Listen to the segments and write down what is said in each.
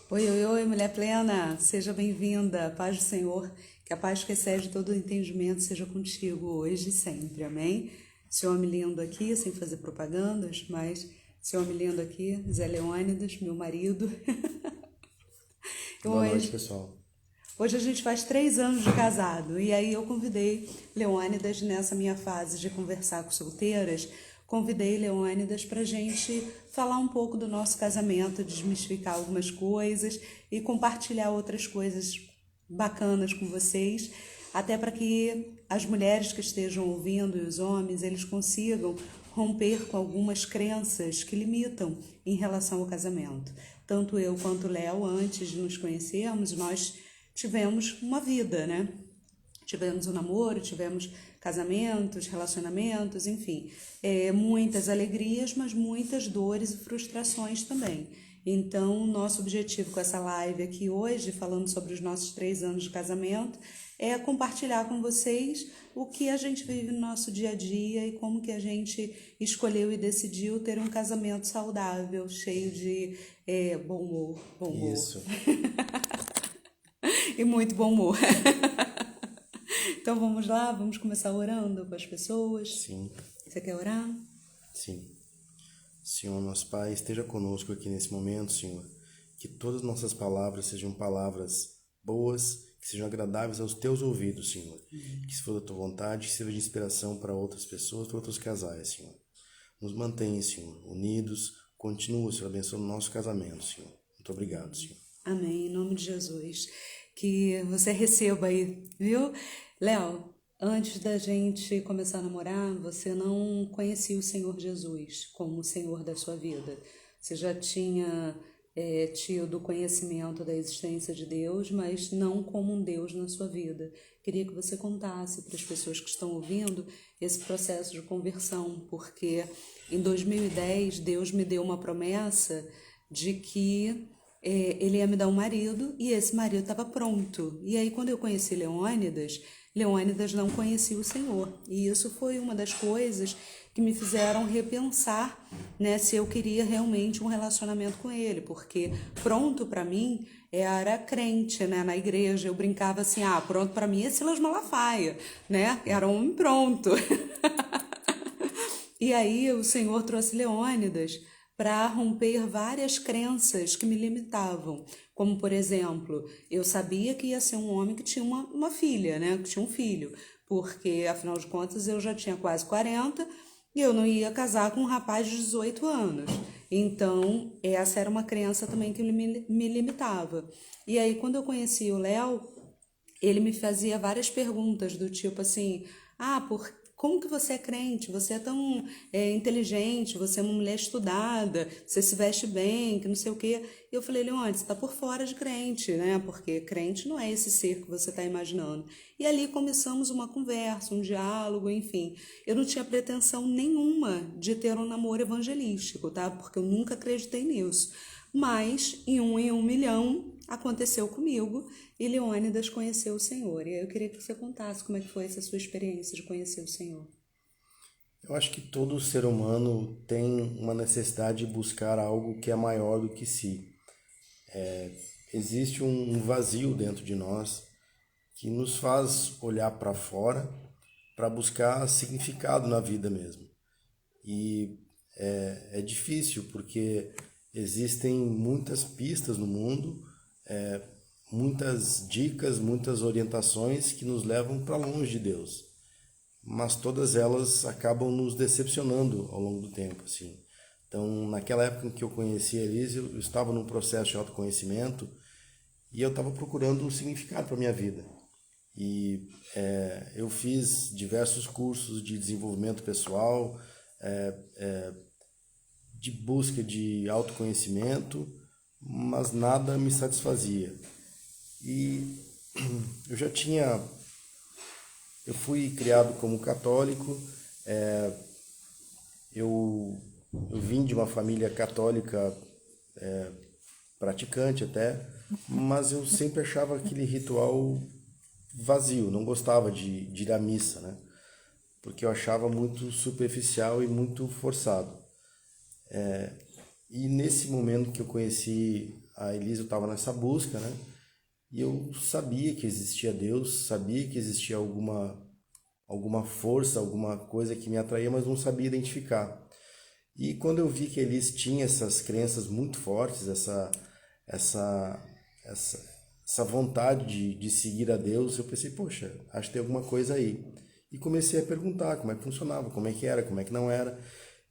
Oi, oi, oi, mulher plena, seja bem-vinda, paz do Senhor, que a paz que excede todo o entendimento seja contigo hoje e sempre, amém? Esse homem lindo aqui, sem fazer propagandas, mas esse homem lindo aqui, Zé Leônidas, meu marido. Boa noite, Hoje, pessoal. hoje a gente faz 3 anos de casado e aí eu convidei Leônidas nessa minha fase de conversar com solteiras, convidei Leônidas para gente falar um pouco do nosso casamento, desmistificar algumas coisas e compartilhar outras coisas bacanas com vocês, até para que as mulheres que estejam ouvindo e os homens, eles consigam romper com algumas crenças que limitam em relação ao casamento. Tanto eu quanto o Léo, antes de nos conhecermos, nós tivemos uma vida, né? Tivemos um namoro, tivemos casamentos, relacionamentos, enfim, muitas alegrias, mas muitas dores e frustrações também. Então, nosso objetivo com essa live aqui hoje, falando sobre os nossos 3 anos de casamento, é compartilhar com vocês o que a gente vive no nosso dia a dia e como que a gente escolheu e decidiu ter um casamento saudável, cheio de bom humor Isso. e muito bom humor. Então vamos lá, vamos começar orando com as pessoas. Sim, Você quer orar? sim. Senhor, nosso Pai, esteja conosco aqui nesse momento, Senhor. Que todas as nossas palavras sejam palavras boas, que sejam agradáveis aos teus ouvidos, Senhor. Que se for da tua vontade, que sirva de inspiração para outras pessoas, para outros casais, Senhor. Nos mantenha, Senhor, unidos. Continua, Senhor, abençoando o nosso casamento, Senhor. Muito obrigado, Senhor. Amém, em nome de Jesus. Que você receba aí, viu? Léo, antes da gente começar a namorar, você não conhecia o Senhor Jesus como o Senhor da sua vida. Você já tinha tido conhecimento da existência de Deus, mas não como um Deus na sua vida. Queria que você contasse para as pessoas que estão ouvindo esse processo de conversão, porque em 2010 Deus me deu uma promessa de que ele ia me dar um marido e esse marido estava pronto. E aí, quando eu conheci Leônidas, Leônidas não conhecia o Senhor. E isso foi uma das coisas que me fizeram repensar, né, se eu queria realmente um relacionamento com ele, porque pronto para mim era crente, né, na igreja. Eu brincava assim, pronto para mim é Silas Malafaia, né? Era um homem pronto. E aí o Senhor trouxe Leônidas para romper várias crenças que me limitavam. Como, por exemplo, eu sabia que ia ser um homem que tinha uma filha, né? Que tinha um filho. Porque, afinal de contas, eu já tinha quase 40 e eu não ia casar com um rapaz de 18 anos. Então, essa era uma crença também que me limitava. E aí, quando eu conheci o Léo, ele me fazia várias perguntas do tipo assim, como que você é crente? Você é tão inteligente, você é uma mulher estudada, você se veste bem, que não sei o quê. E eu falei, Leônidas, você está por fora de crente, né? Porque crente não é esse ser que você está imaginando. E ali começamos uma conversa, um diálogo, enfim. Eu não tinha pretensão nenhuma de ter um namoro evangelístico, tá? Porque eu nunca acreditei nisso. Mas, em um milhão, aconteceu comigo e Leônidas conheceu o Senhor. E aí eu queria que você contasse como é que foi essa sua experiência de conhecer o Senhor. Eu acho que todo ser humano tem uma necessidade de buscar algo que é maior do que si. Existe um vazio dentro de nós que nos faz olhar para fora para buscar significado na vida mesmo. E é difícil porque existem muitas pistas no mundo, muitas dicas, muitas orientações que nos levam para longe de Deus. Mas todas elas acabam nos decepcionando ao longo do tempo, assim. Então, naquela época em que eu conheci a Elise, eu estava num processo de autoconhecimento e eu estava procurando um significado para minha vida. E eu fiz diversos cursos de desenvolvimento pessoal, de busca de autoconhecimento, mas nada me satisfazia. E eu já tinha, eu fui criado como católico, eu, eu vim de uma família católica praticante até, mas eu sempre achava aquele ritual vazio, não gostava de ir à missa, né? Porque eu achava muito superficial e muito forçado. E nesse momento que eu conheci a Elisa estava nessa busca, né? E eu sabia que existia Deus, sabia que existia alguma força, alguma coisa que me atraía, mas não sabia identificar. E quando eu vi que eles tinham essas crenças muito fortes, essa, essa vontade de seguir a Deus, eu pensei, poxa, acho que tem alguma coisa aí. E comecei a perguntar como é que funcionava, como é que era, como é que não era.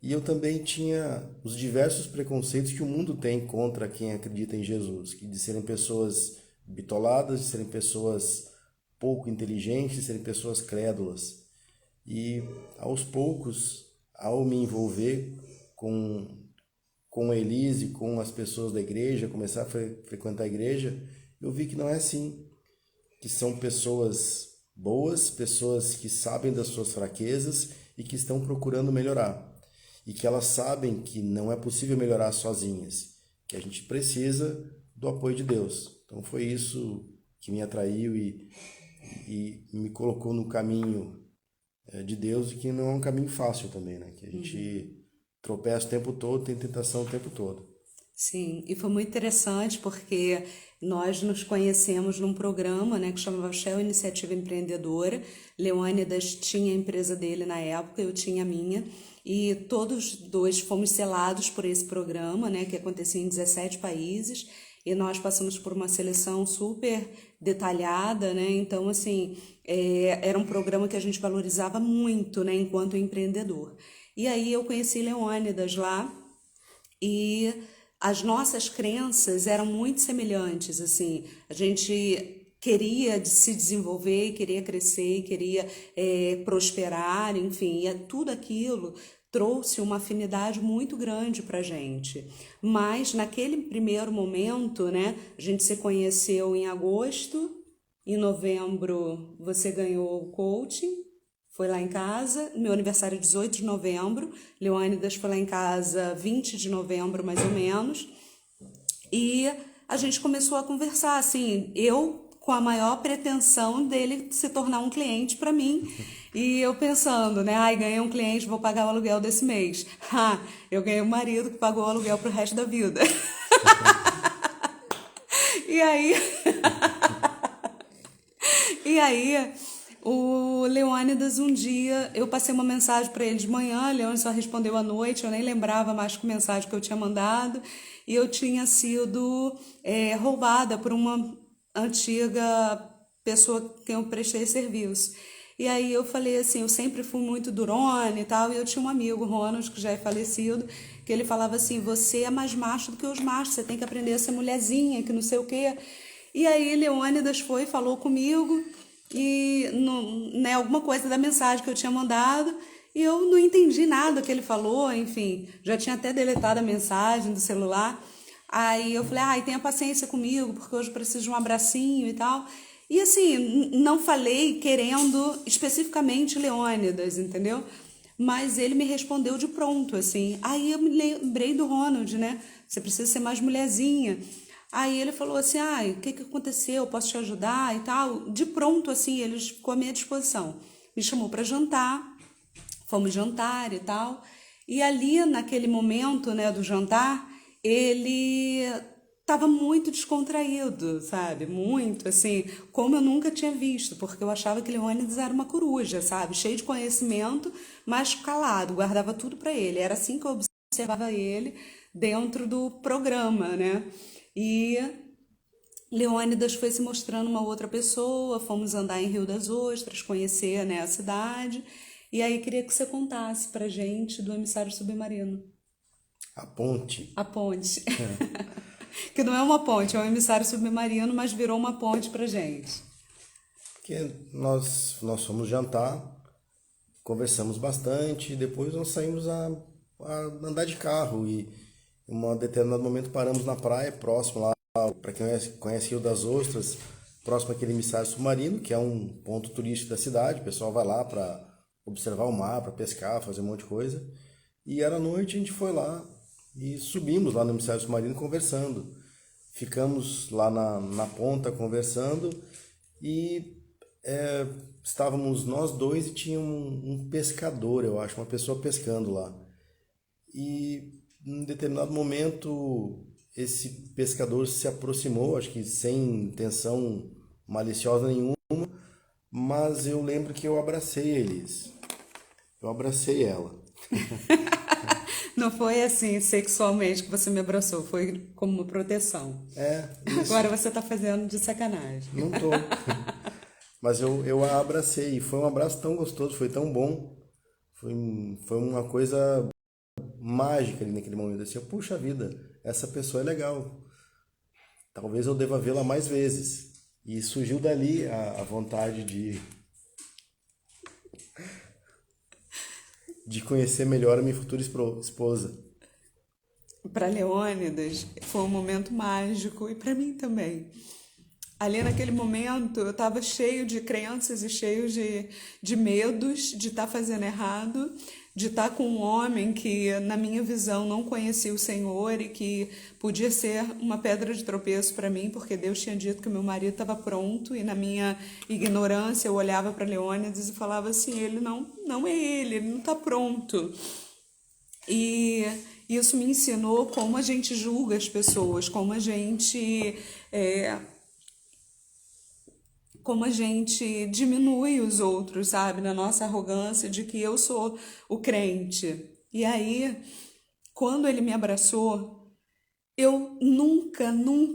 E eu também tinha os diversos preconceitos que o mundo tem contra quem acredita em Jesus, que de serem pessoas bitoladas, de serem pessoas pouco inteligentes, de serem pessoas crédulas. E aos poucos, ao me envolver com a Elise, com as pessoas da igreja, começar a frequentar a igreja, eu vi que não é assim, que são pessoas boas, pessoas que sabem das suas fraquezas e que estão procurando melhorar. E que elas sabem que não é possível melhorar sozinhas, que a gente precisa do apoio de Deus. Então foi isso que me atraiu e me colocou no caminho de Deus, e que não é um caminho fácil também, né? Que a gente tropeça o tempo todo, tem tentação o tempo todo. Sim, e foi muito interessante porque nós nos conhecemos num programa, né, que chamava Shell Iniciativa Empreendedora. Leônidas tinha a empresa dele na época, eu tinha a minha, e todos dois fomos selados por esse programa, né, que acontecia em 17 países, e nós passamos por uma seleção super detalhada, né, então, assim, era um programa que a gente valorizava muito, né, enquanto empreendedor. E aí eu conheci Leônidas lá, e as nossas crenças eram muito semelhantes, assim, a gente queria se desenvolver, queria crescer, queria prosperar, enfim, e tudo aquilo trouxe uma afinidade muito grande para gente. Mas naquele primeiro momento, né, a gente se conheceu em agosto, em novembro você ganhou o coaching, foi lá em casa, meu aniversário é 18 de novembro, Leônidas foi lá em casa 20 de novembro, mais ou menos, e a gente começou a conversar, assim, eu com a maior pretensão dele se tornar um cliente para mim, e eu pensando, né, ai, ganhei um cliente, vou pagar o aluguel desse mês. Eu ganhei um marido que pagou o aluguel pro resto da vida. E aí... E aí, o Leônidas, um dia, eu passei uma mensagem para ele de manhã, o Leônidas só respondeu à noite, eu nem lembrava mais que mensagem que eu tinha mandado, e eu tinha sido roubada por uma antiga pessoa com quem eu prestei serviço. E aí eu falei assim, eu sempre fui muito durona e tal, e eu tinha um amigo, Ronald, que já é falecido, que ele falava assim, você é mais macho do que os machos, você tem que aprender a ser mulherzinha, que não sei o quê. E aí Leônidas foi, falou comigo, e né, alguma coisa da mensagem que eu tinha mandado, e eu não entendi nada que ele falou, enfim, já tinha até deletado a mensagem do celular. Aí eu falei, ai, tenha paciência comigo, porque hoje eu preciso de um abracinho e tal. E assim, não falei querendo especificamente Leônidas, entendeu? Mas ele me respondeu de pronto, assim. Aí eu me lembrei do Ronald, né? Você precisa ser mais mulherzinha. Aí ele falou assim, ai, o que aconteceu? Posso te ajudar e tal? De pronto, assim, ele ficou à minha disposição. Me chamou para jantar, fomos jantar e tal. E ali, naquele momento, né, do jantar, ele estava muito descontraído, sabe? Muito, assim, como eu nunca tinha visto, porque eu achava que Leônidas era uma coruja, sabe? Cheio de conhecimento, mas calado, guardava tudo para ele. Era assim que eu observava ele dentro do programa, né? E Leônidas foi se mostrando uma outra pessoa, fomos andar em Rio das Ostras, conhecer, né, a cidade. E aí queria que você contasse pra gente do emissário submarino. A ponte. A ponte. Que não é uma ponte, é um emissário submarino, mas virou uma ponte pra gente. Que nós fomos jantar, conversamos bastante, depois nós saímos a andar de carro e em um determinado momento paramos na praia, próximo lá, para quem conhece Rio das Ostras, próximo àquele emissário submarino, que é um ponto turístico da cidade, o pessoal vai lá para observar o mar, para pescar, fazer um monte de coisa. E era noite, a gente foi lá e subimos lá no emissário submarino conversando. Ficamos lá na ponta conversando e estávamos nós dois e tinha um pescador, eu acho, uma pessoa pescando lá. E em determinado momento esse pescador se aproximou, acho que sem intenção maliciosa nenhuma, mas eu lembro que eu abracei eles. Eu abracei ela. Não foi assim sexualmente que você me abraçou, foi como uma proteção. É, isso. Agora você tá fazendo de sacanagem. Não tô. Mas eu a abracei. E foi um abraço tão gostoso, foi tão bom. Foi uma coisa mágica ali naquele momento. Assim, puxa vida, essa pessoa é legal. Talvez eu deva vê-la mais vezes. E surgiu dali a vontade de conhecer melhor a minha futura esposa. Para Leônidas foi um momento mágico e para mim também. Ali naquele momento eu estava cheio de crenças e cheio de medos de estar fazendo errado, de estar com um homem que, na minha visão, não conhecia o Senhor e que podia ser uma pedra de tropeço para mim, porque Deus tinha dito que o meu marido estava pronto e, na minha ignorância, eu olhava para Leônidas e falava assim: ele não é ele não está pronto. E isso me ensinou como a gente julga as pessoas, como a gente diminui os outros, sabe? Na nossa arrogância de que eu sou o crente. E aí, quando ele me abraçou, eu nunca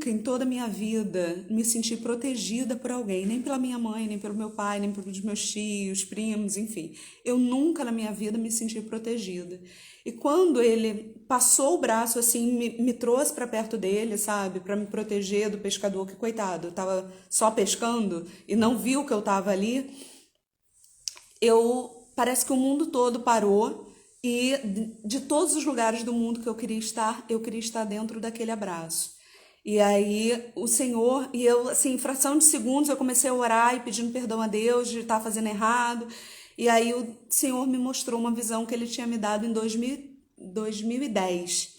em toda a minha vida me senti protegida por alguém, nem pela minha mãe, nem pelo meu pai, nem pelos meus tios, primos, enfim. Eu nunca na minha vida me senti protegida. E quando ele passou o braço assim, me trouxe para perto dele, sabe, para me proteger do pescador, que coitado, eu tava só pescando e não viu que eu tava ali, parece que o mundo todo parou e de todos os lugares do mundo que eu queria estar dentro daquele abraço. E aí o Senhor, e eu assim, em fração de segundos eu comecei a orar e pedindo perdão a Deus de estar fazendo errado. E aí o Senhor me mostrou uma visão que ele tinha me dado em 2010.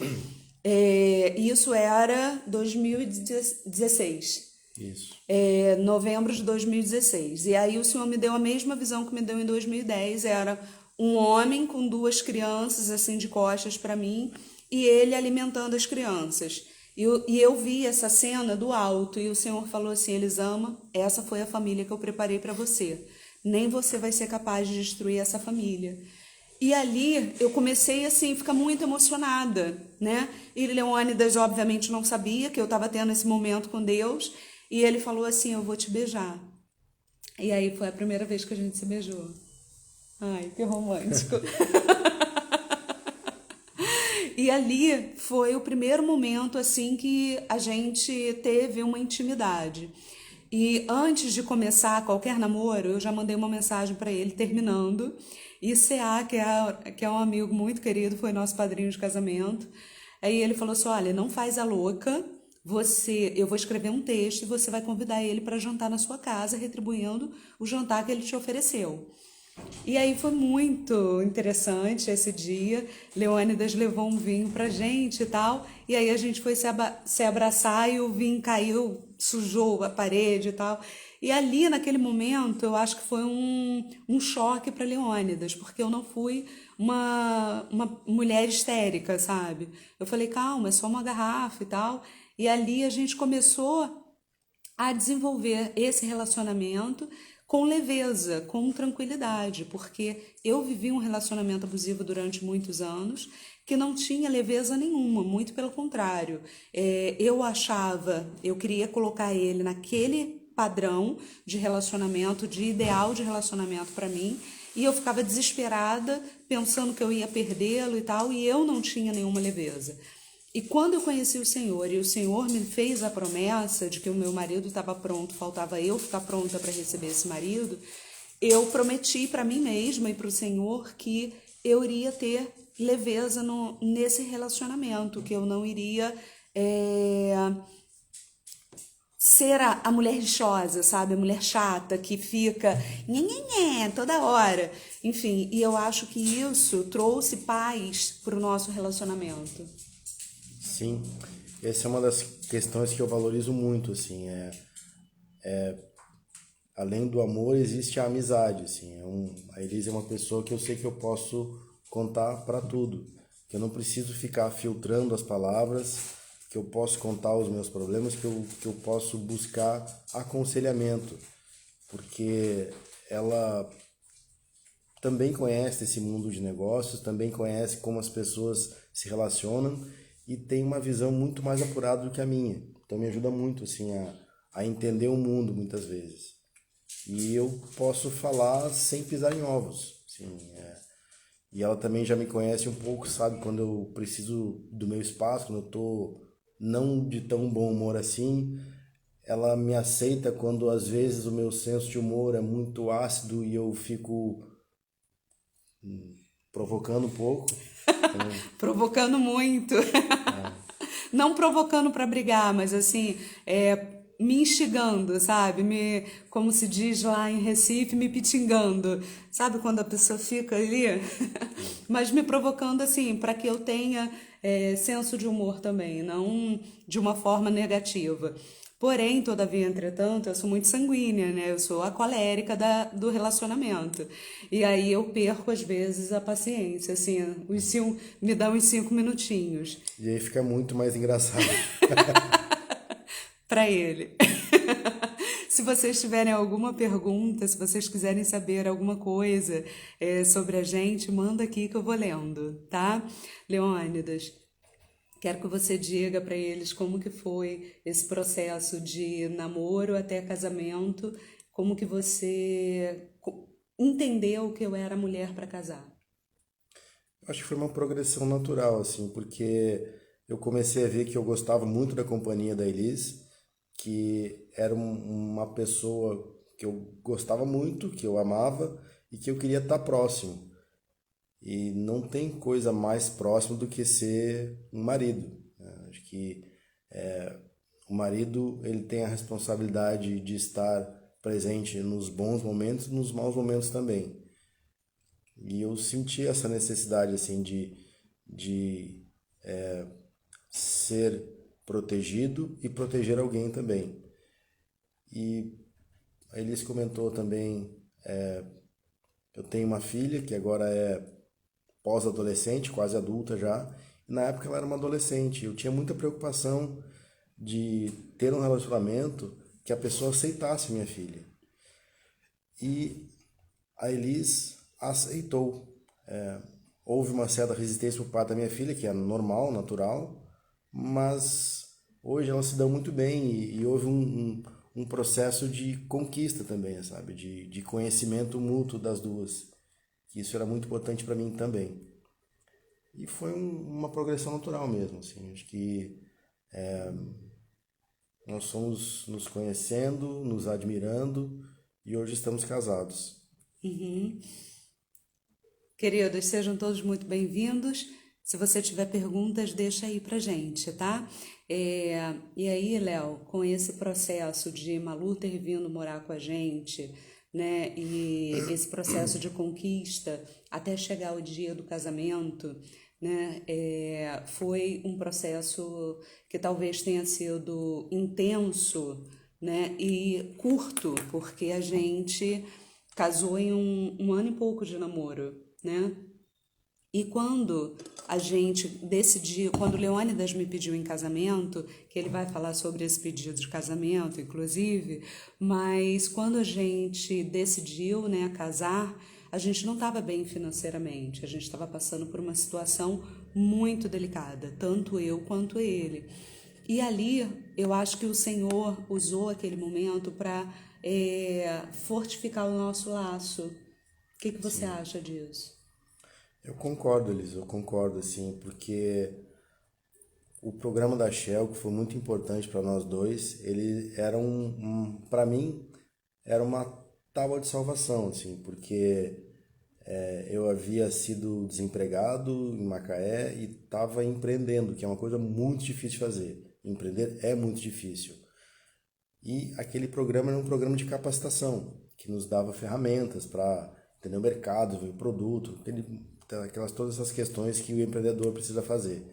Isso era 2016. Isso. Novembro de 2016. E aí o Senhor me deu a mesma visão que me deu em 2010. Era um homem com duas crianças assim de costas para mim e ele alimentando as crianças. E eu vi essa cena do alto e o Senhor falou assim: Elisama, essa foi a família que eu preparei para você. Nem você vai ser capaz de destruir essa família. E ali eu comecei assim, a ficar muito emocionada, né? E Leônidas obviamente não sabia que eu estava tendo esse momento com Deus. E ele falou assim: eu vou te beijar. E aí foi a primeira vez que a gente se beijou. Ai, que romântico. E ali foi o primeiro momento assim que a gente teve uma intimidade. E antes de começar qualquer namoro, eu já mandei uma mensagem para ele terminando. E CA, que é um amigo muito querido, foi nosso padrinho de casamento. Aí ele falou assim: olha, não faz a louca. Eu vou escrever um texto e você vai convidar ele para jantar na sua casa, retribuindo o jantar que ele te ofereceu. E aí foi muito interessante esse dia. Leônidas levou um vinho pra gente e tal. E aí a gente foi se abraçar e o vinho caiu, sujou a parede e tal. E ali, naquele momento, eu acho que foi um choque para Leônidas, porque eu não fui uma mulher histérica, sabe? Eu falei: calma, é só uma garrafa e tal. E ali a gente começou a desenvolver esse relacionamento com leveza, com tranquilidade, porque eu vivi um relacionamento abusivo durante muitos anos que não tinha leveza nenhuma, muito pelo contrário. Eu queria colocar ele naquele padrão de relacionamento, de ideal de relacionamento para mim, e eu ficava desesperada, pensando que eu ia perdê-lo e tal, e eu não tinha nenhuma leveza. E quando eu conheci o Senhor e o Senhor me fez a promessa de que o meu marido estava pronto, faltava eu ficar pronta para receber esse marido, eu prometi para mim mesma e para o Senhor que eu iria ter leveza nesse relacionamento, que eu não iria ser a mulher rixosa, sabe? A mulher chata que fica nhenhenhé toda hora. Enfim, e eu acho que isso trouxe paz para o nosso relacionamento. Sim, essa é uma das questões que eu valorizo muito, assim, além do amor existe a amizade, assim, a Elisa é uma pessoa que eu sei que eu posso contar para tudo, que eu não preciso ficar filtrando as palavras, que eu posso contar os meus problemas, que eu posso buscar aconselhamento, porque ela também conhece esse mundo de negócios, também conhece como as pessoas se relacionam e tem uma visão muito mais apurada do que a minha. Então me ajuda muito assim a entender o mundo muitas vezes. E eu posso falar sem pisar em ovos. Assim, E ela também já me conhece um pouco, sabe? Quando eu preciso do meu espaço, quando eu tô não de tão bom humor assim, ela me aceita quando às vezes o meu senso de humor é muito ácido e eu fico provocando um pouco. Provocando muito. Não provocando para brigar, mas assim, me instigando, sabe? Como se diz lá em Recife, me pitingando. Sabe quando a pessoa fica ali? Mas me provocando assim, para que eu tenha senso de humor também, não de uma forma negativa. Porém, todavia, entretanto, eu sou muito sanguínea, né? Eu sou a colérica do relacionamento. E aí eu perco, às vezes, a paciência, assim, me dá uns 5 minutinhos E aí fica muito mais engraçado. para ele. Se vocês tiverem alguma pergunta, se vocês quiserem saber alguma coisa sobre a gente, manda aqui que eu vou lendo, tá? Leônidas, quero que você diga para eles como que foi esse processo de namoro até casamento, como que você entendeu que eu era mulher para casar. Acho que foi uma progressão natural, assim, porque eu comecei a ver que eu gostava muito da companhia da Elis, que era uma pessoa que eu gostava muito, que eu amava e que eu queria estar próximo. E não tem coisa mais próxima do que ser um marido, né? Acho que o marido ele tem a responsabilidade de estar presente nos bons momentos e nos maus momentos também. E eu senti essa necessidade assim de ser protegido e proteger alguém também. E a Elis comentou também, eu tenho uma filha que agora é pós-adolescente, quase adulta já, e na época ela era uma adolescente. Eu tinha muita preocupação de ter um relacionamento que a pessoa aceitasse minha filha. E a Elis aceitou. Houve uma certa resistência por parte da minha filha, que é normal, natural, mas hoje elas se dão muito bem e houve um processo de conquista também, sabe? De conhecimento mútuo das duas. Que isso era muito importante para mim também. E foi uma progressão natural mesmo, assim. Acho que nós fomos nos conhecendo, nos admirando e hoje estamos casados. Queridos, sejam todos muito bem-vindos. Se você tiver perguntas, deixa aí pra gente, tá? E aí, Léo, com esse processo de Malu ter vindo morar com a gente, né? E esse processo de conquista até chegar o dia do casamento, né? Foi um processo que talvez tenha sido intenso, né? E curto, porque a gente casou em um ano e pouco de namoro, né? E quando a gente decidiu, quando o Leônidas me pediu em casamento, que ele vai falar sobre esse pedido de casamento, inclusive, mas quando a gente decidiu, né, casar, a gente não estava bem financeiramente, a gente estava passando por uma situação muito delicada, tanto eu quanto ele. E ali, eu acho que o Senhor usou aquele momento para fortificar o nosso laço. O que você acha disso? Eu concordo, Elis, eu concordo, assim, porque o programa da Shell, que foi muito importante para nós dois, ele era para mim, era uma tábua de salvação, assim, porque eu havia sido desempregado em Macaé e estava empreendendo, que é uma coisa muito difícil de fazer. Empreender é muito difícil. E aquele programa era um programa de capacitação, que nos dava ferramentas para entender o mercado, ver o produto, todas essas questões que o empreendedor precisa fazer.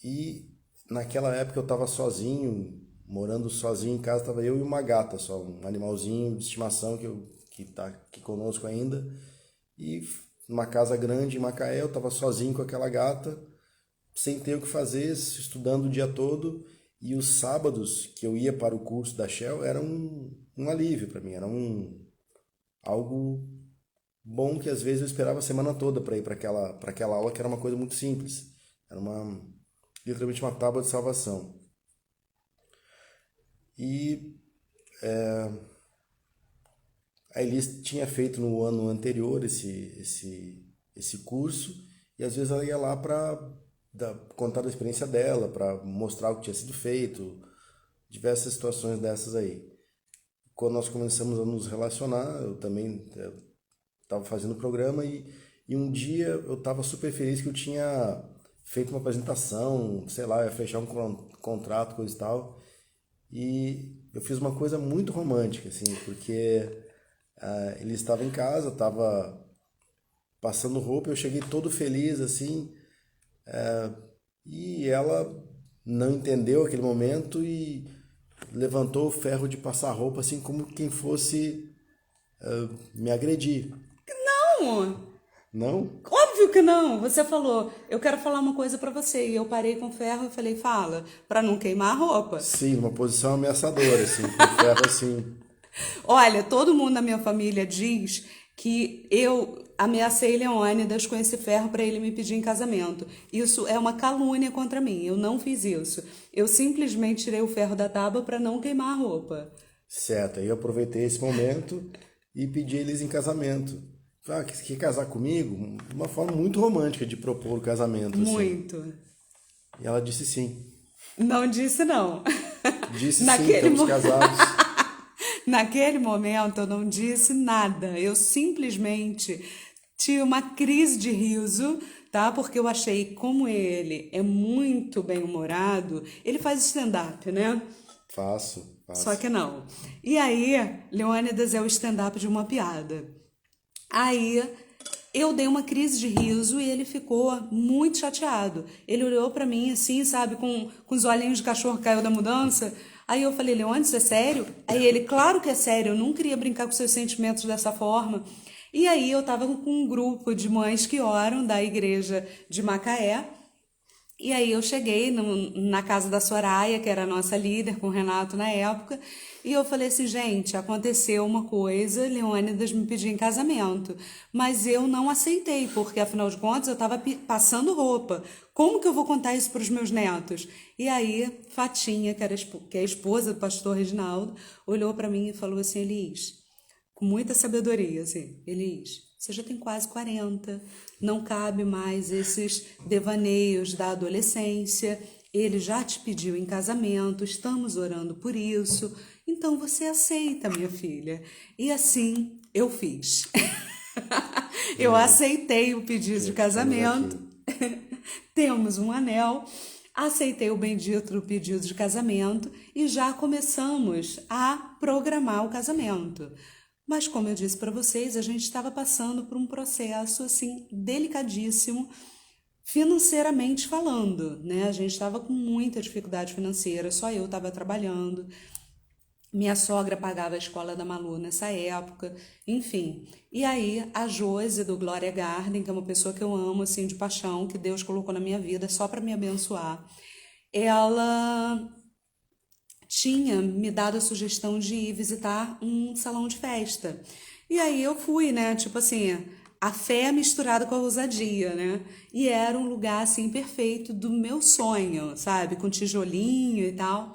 E naquela época eu estava sozinho, morando sozinho em casa, estava eu e uma gata só, um animalzinho de estimação que está aqui conosco ainda. E numa casa grande em Macaé, eu estava sozinho com aquela gata, sem ter o que fazer, estudando o dia todo. E os sábados que eu ia para o curso da Shell era um alívio para mim, era algo bom que às vezes eu esperava a semana toda para ir para aquela aula, que era uma coisa muito simples. Era literalmente uma tábua de salvação. E a Elis tinha feito no ano anterior esse curso, e às vezes ela ia lá para contar da experiência dela, para mostrar o que tinha sido feito, diversas situações dessas aí. Quando nós começamos a nos relacionar, eu também estava fazendo o programa, e um dia eu estava super feliz que eu tinha feito uma apresentação, sei lá, ia fechar um contrato, coisa e tal, e eu fiz uma coisa muito romântica, assim, porque ele estava em casa, estava passando roupa, eu cheguei todo feliz, assim, e ela não entendeu aquele momento e levantou o ferro de passar roupa, assim, como quem fosse me agredir. Não! Não? Óbvio que não. Você falou, eu quero falar uma coisa pra você. E eu parei com o ferro e falei, fala, pra não queimar a roupa. Sim, numa posição ameaçadora, assim, com o ferro assim. Olha, todo mundo na minha família diz que eu ameacei Leônidas com esse ferro para ele me pedir em casamento. Isso é uma calúnia contra mim. Eu não fiz isso. Eu simplesmente tirei o ferro da tábua para não queimar a roupa. Certo, aí eu aproveitei esse momento e pedi eles em casamento. Falei, quer casar comigo? Uma forma muito romântica de propor o casamento, assim. Muito. E ela disse sim. Não disse não. Disse sim, estamos casados. Naquele momento eu não disse nada. Eu simplesmente tive uma crise de riso, tá? Porque eu achei como ele é muito bem-humorado. Ele faz stand-up, né? Faço. Só que não. E aí, Leônidas é o stand-up de uma piada. Aí eu dei uma crise de riso e ele ficou muito chateado. Ele olhou pra mim assim, sabe, com os olhinhos de cachorro que caiu da mudança. Aí eu falei, Leônidas, é sério? Aí ele, claro que é sério, eu não queria brincar com seus sentimentos dessa forma. E aí eu tava com um grupo de mães que oram da igreja de Macaé. E aí eu cheguei na casa da Soraya, que era a nossa líder, com o Renato na época, e eu falei assim, gente, aconteceu uma coisa, Leônidas me pediu em casamento, mas eu não aceitei, porque afinal de contas eu estava passando roupa. Como que eu vou contar isso para os meus netos? E aí Fatinha, que é a esposa do pastor Reginaldo, olhou para mim e falou assim, Elis, com muita sabedoria, assim, Elis, você já tem quase 40, não cabe mais esses devaneios da adolescência, ele já te pediu em casamento, estamos orando por isso, então você aceita, minha filha. E assim eu fiz. Eu aceitei o pedido de casamento, temos um anel, aceitei o bendito pedido de casamento e já começamos a programar o casamento. Mas como eu disse para vocês, a gente estava passando por um processo assim delicadíssimo, financeiramente falando, né? A gente estava com muita dificuldade financeira, só eu estava trabalhando. Minha sogra pagava a escola da Malu nessa época, enfim. E aí a Josi do Glória Garden, que é uma pessoa que eu amo assim de paixão, que Deus colocou na minha vida só para me abençoar, ela tinha me dado a sugestão de ir visitar um salão de festa. E aí eu fui, né? Tipo assim, a fé misturada com a ousadia, né? E era um lugar assim perfeito do meu sonho, sabe? Com tijolinho e tal.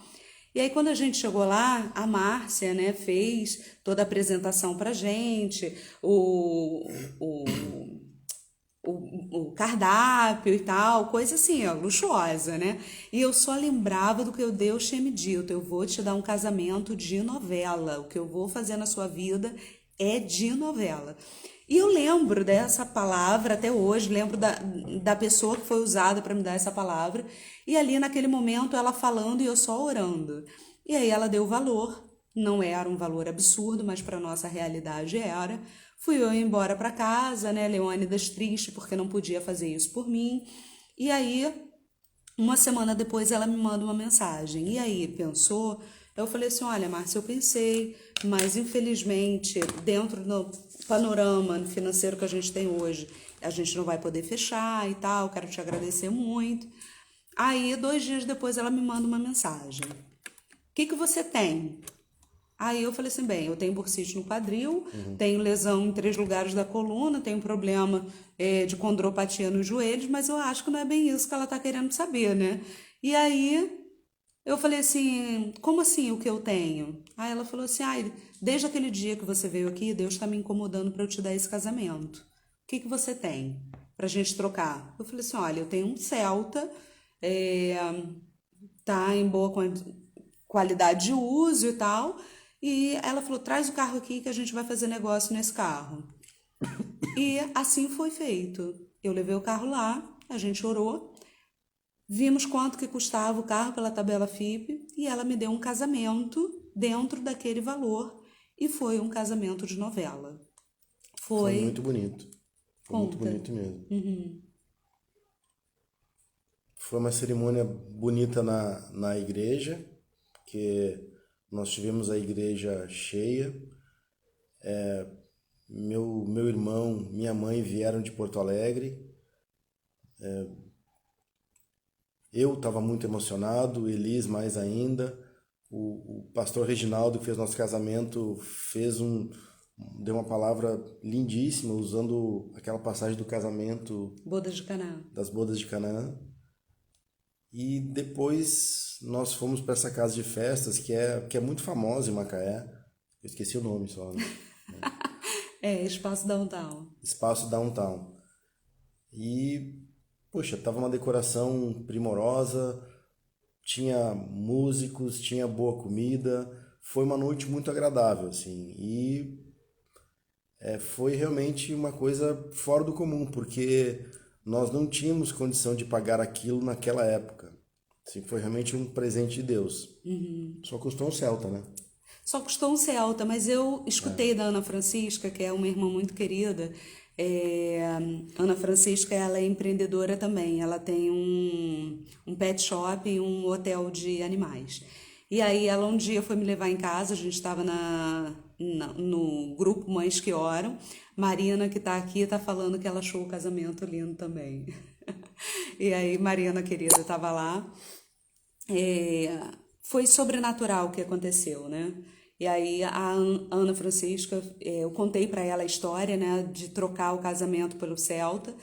E aí quando a gente chegou lá, a Márcia, né, fez toda a apresentação pra gente, o cardápio e tal, coisa assim, ó, luxuosa, né? E eu só lembrava do que Deus tinha me dito, eu vou te dar um casamento de novela, o que eu vou fazer na sua vida é de novela. E eu lembro dessa palavra até hoje, lembro da pessoa que foi usada para me dar essa palavra, e ali naquele momento ela falando e eu só orando. E aí ela deu valor, não era um valor absurdo, mas para nossa realidade era. Fui eu embora para casa, né, Leônidas triste porque não podia fazer isso por mim. E aí, uma semana depois ela me manda uma mensagem. E aí, pensou? Eu falei assim, olha, Márcia, eu pensei, mas infelizmente, dentro do panorama financeiro que a gente tem hoje, a gente não vai poder fechar e tal, quero te agradecer muito. Aí, 2 dias depois, ela me manda uma mensagem. O que você tem? Aí eu falei assim, bem, eu tenho bursite no quadril, tenho lesão em 3 lugares da coluna, tenho problema de condropatia nos joelhos, mas eu acho que não é bem isso que ela tá querendo saber, né? E aí eu falei assim, como assim o que eu tenho? Aí ela falou assim, ai, desde aquele dia que você veio aqui, Deus tá me incomodando para eu te dar esse casamento. O que você tem pra gente trocar? Eu falei assim, olha, eu tenho um Celta, é, tá em boa qualidade de uso e tal. E ela falou, traz o carro aqui que a gente vai fazer negócio nesse carro. E assim foi feito. Eu levei o carro lá, a gente orou, vimos quanto que custava o carro pela tabela FIPE e ela me deu um casamento dentro daquele valor e foi um casamento de novela. Foi Foi, muito bonito. Foi muito conta. bonito mesmo. Foi uma cerimônia bonita na igreja, porque nós tivemos a igreja cheia. Meu irmão, minha mãe vieram de Porto Alegre. Eu estava muito emocionado, Elis mais ainda. O pastor Reginaldo, que fez nosso casamento, deu uma palavra lindíssima, usando aquela passagem do casamento, Bodas de Caná. das bodas de Canaã. E depois nós fomos para essa casa de festas, que é muito famosa em Macaé. Eu esqueci o nome só, né? Espaço Downtown. Espaço Downtown. E, poxa, tava uma decoração primorosa, tinha músicos, tinha boa comida, foi uma noite muito agradável, assim, e foi realmente uma coisa fora do comum, porque nós não tínhamos condição de pagar aquilo naquela época. Assim, foi realmente um presente de Deus. Só custou um Celta, né? Só custou um Celta, mas eu escutei da Ana Francisca, que é uma irmã muito querida. Ana Francisca, ela é empreendedora também. Ela tem um pet shop e um hotel de animais. E aí ela um dia foi me levar em casa, a gente estava no grupo Mães que Oram. Marina, que está aqui, está falando que ela achou o casamento lindo também. E aí, Marina, querida, estava lá. Foi sobrenatural o que aconteceu, né? E aí a Ana Francisca, eu contei para ela a história, né, de trocar o casamento pelo Celta,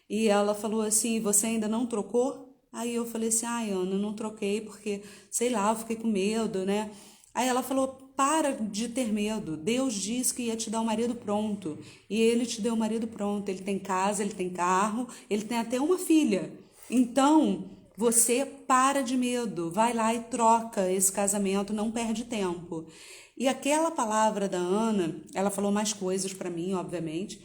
e ela falou assim, você ainda não trocou? Aí eu falei assim, ai Ana, não troquei porque, sei lá, eu fiquei com medo, né? Aí ela falou, para de ter medo, Deus disse que ia te dar um marido pronto, e ele te deu um marido pronto, ele tem casa, ele tem carro, ele tem até uma filha, então você para de medo, vai lá e troca esse casamento, não perde tempo. E aquela palavra da Ana, ela falou mais coisas para mim, obviamente,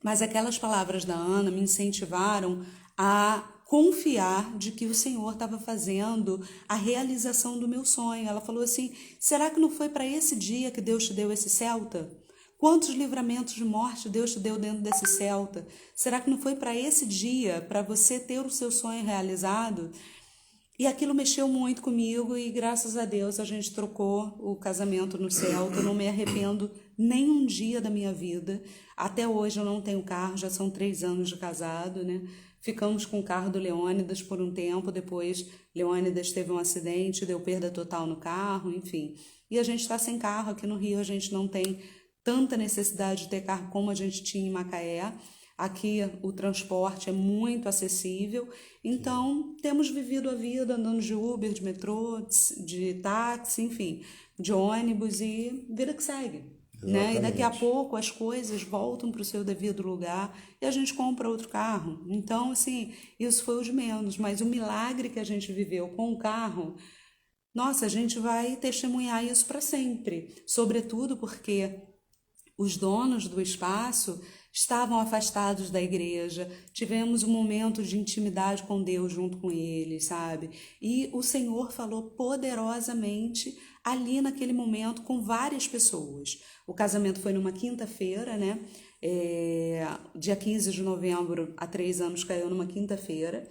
mas aquelas palavras da Ana me incentivaram a confiar de que o Senhor estava fazendo a realização do meu sonho. Ela falou assim, será que não foi para esse dia que Deus te deu esse Celta? Quantos livramentos de morte Deus te deu dentro desse Celta? Será que não foi para esse dia, para você ter o seu sonho realizado? E aquilo mexeu muito comigo e graças a Deus a gente trocou o casamento no Celta. Eu não me arrependo nem um dia da minha vida. Até hoje eu não tenho carro, já são 3 anos de casado, né? Ficamos com o carro do Leônidas por um tempo, depois Leônidas teve um acidente, deu perda total no carro, enfim. E a gente está sem carro aqui no Rio, a gente não tem tanta necessidade de ter carro como a gente tinha em Macaé. Aqui o transporte é muito acessível, então temos vivido a vida andando de Uber, de metrô, de táxi, enfim, de ônibus e vida que segue. Né? E daqui a Exatamente. pouco as coisas voltam para o seu devido lugar e a gente compra outro carro. Então, assim, isso foi o de menos, mas o milagre que a gente viveu com o carro, nossa, a gente vai testemunhar isso para sempre, sobretudo porque os donos do espaço estavam afastados da igreja, tivemos um momento de intimidade com Deus junto com eles, sabe? E o Senhor falou poderosamente ali naquele momento com várias pessoas. O casamento foi numa quinta-feira, né? Dia 15 de novembro, há 3 anos, caiu numa quinta-feira.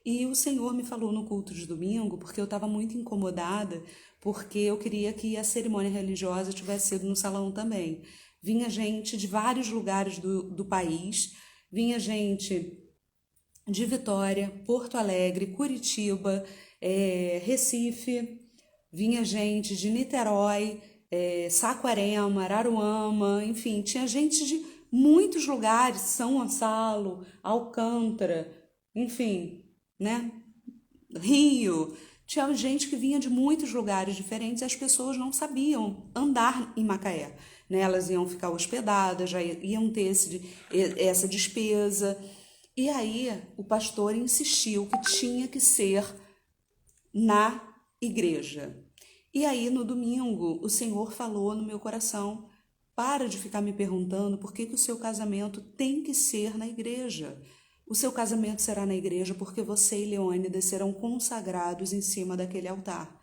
E o Senhor me falou no culto de domingo, porque eu estava muito incomodada, porque eu queria que a cerimônia religiosa tivesse sido no salão também. Vinha gente de vários lugares do país, vinha gente de Vitória, Porto Alegre, Curitiba, Recife, vinha gente de Niterói, Saquarema, Araruama, enfim, tinha gente de muitos lugares, São Gonçalo, Alcântara, enfim, né? Rio. Tinha gente que vinha de muitos lugares diferentes e as pessoas não sabiam andar em Macaé, né? Elas iam ficar hospedadas, já iam ter essa despesa. E aí o pastor insistiu que tinha que ser na igreja. E aí no domingo o Senhor falou no meu coração: para de ficar me perguntando por que o seu casamento tem que ser na igreja. O seu casamento será na igreja porque você e Leônidas serão consagrados em cima daquele altar.